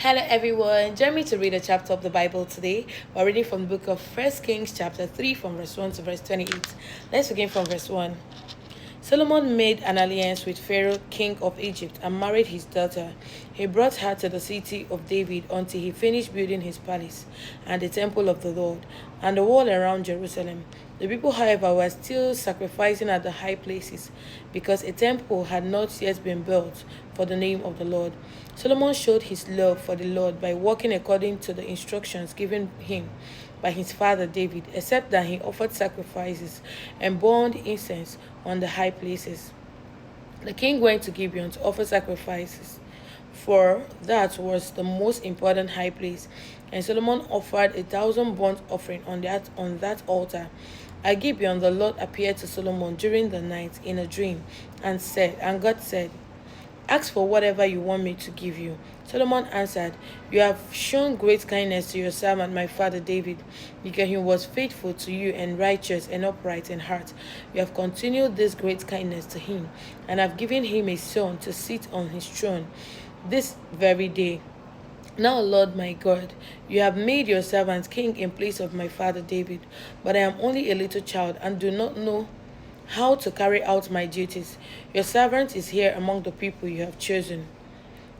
Hello everyone, join me to read a chapter of the Bible today. We're reading from the book of First Kings chapter 3 from verse 1 to verse 28. Let's begin from verse 1. Solomon made an alliance with Pharaoh, king of Egypt, and married his daughter. He brought her to the city of David until he finished building his palace and the temple of the Lord and the wall around Jerusalem. The people, however, were still sacrificing at the high places because a temple had not yet been built for the name of the Lord. Solomon showed his love for the Lord by walking according to the instructions given him by his father David, except that he offered sacrifices and burned incense on the high places. The king went to Gibeon to offer sacrifices, for that was the most important high place, and Solomon offered 1,000 burnt offering on that altar. At Gibeon, the Lord appeared to Solomon during the night in a dream, and God said, "Ask for whatever you want me to give you." Solomon answered, "You have shown great kindness to your servant my father David, because he was faithful to you and righteous and upright in heart. You have continued this great kindness to him, and have given him a son to sit on his throne this very day. Now, Lord my God, you have made your servant king in place of my father David, but I am only a little child and do not know how to carry out my duties. Your servant is here among the people you have chosen,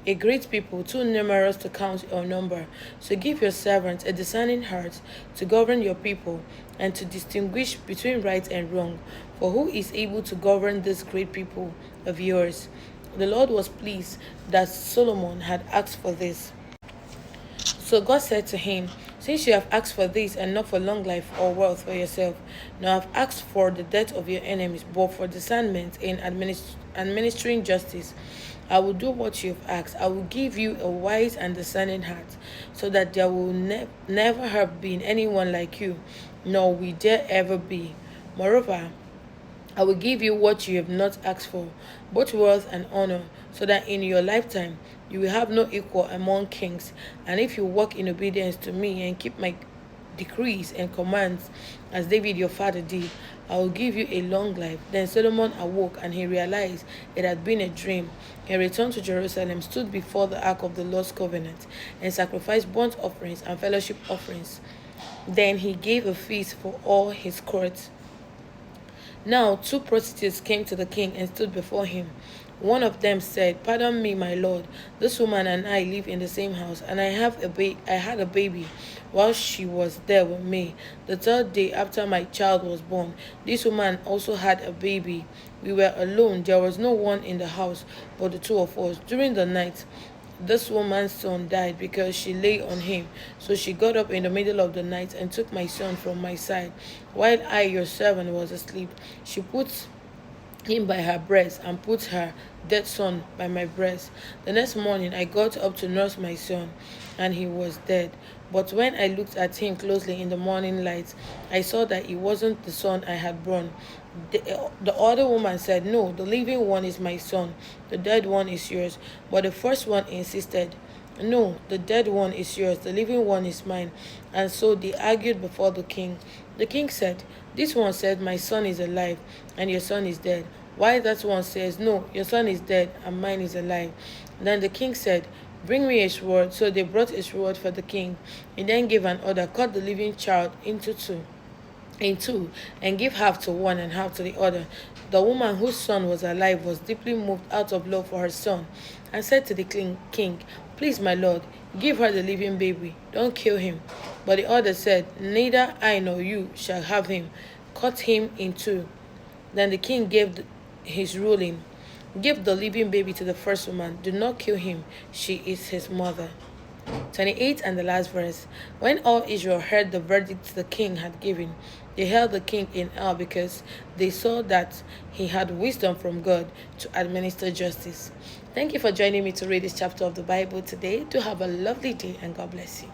a great people, too numerous to count or number. So give your servant a discerning heart to govern your people and to distinguish between right and wrong. For who is able to govern this great people of yours?" The Lord was pleased that Solomon had asked for this. So God said to him, "Since you have asked for this and not for long life or wealth for yourself, now I have asked for the death of your enemies, but for discernment in administering justice. I will do what you have asked. I will give you a wise and discerning heart, so that there will never have been anyone like you, nor will there ever be. Moreover, I will give you what you have not asked for, both wealth and honor, so that in your lifetime you will have no equal among kings. And if you walk in obedience to me and keep my decrees and commands, as David your father did, I will give you a long life." Then Solomon awoke, and he realized it had been a dream. He returned to Jerusalem, stood before the ark of the Lord's covenant, and sacrificed burnt offerings and fellowship offerings. Then he gave a feast for all his court. Now 2 prostitutes came to the king and stood before him. One of them said, "Pardon me, my lord. This woman and I live in the same house, and I had a baby while she was there with me. The third day after my child was born, this woman also had a baby. We were alone. There was no one in the house but the two of us. During the night, this woman's son died because she lay on him. So she got up in the middle of the night and took my son from my side, while I, your servant, was asleep. She put him by her breast and put her dead son by my breast. The next morning I got up to nurse my son, and he was dead. But when I looked at him closely in the morning light, I saw that it wasn't the son I had born." The other woman said, "No, the living one is my son, the dead one is yours." But the first one insisted, "No, the dead one is yours, the living one is mine." And so they argued before the king. The king said, "This one said, 'My son is alive, and your son is dead.' Why that one says, 'No, your son is dead, and mine is alive.'" Then the king said, "Bring me a sword." So they brought a sword for the king. He then gave an order, "Cut the living child in two, and give half to one and half to the other." The woman whose son was alive was deeply moved out of love for her son, and said to the king, "Please, my lord, give her the living baby. Don't kill him." But the other said, "Neither I nor you shall have him. Cut him in two." Then the king gave his ruling, "Give the living baby to the first woman. Do not kill him. She is his mother." 28 and the last verse. When all Israel heard the verdict the king had given, they held the king in awe, because they saw that he had wisdom from God to administer justice. Thank you for joining me to read this chapter of the Bible today. Do have a lovely day, and God bless you.